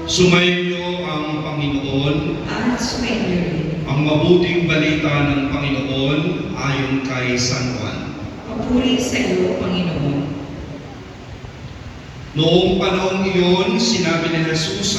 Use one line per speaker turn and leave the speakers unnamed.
Sumainyo ang Panginoon,
at sumainyo rin.
ang mabuting balita ng Panginoon ayon kay San Juan.
Papuri sa iyo, Panginoon.
Noong panahong iyon, sinabi ni Jesus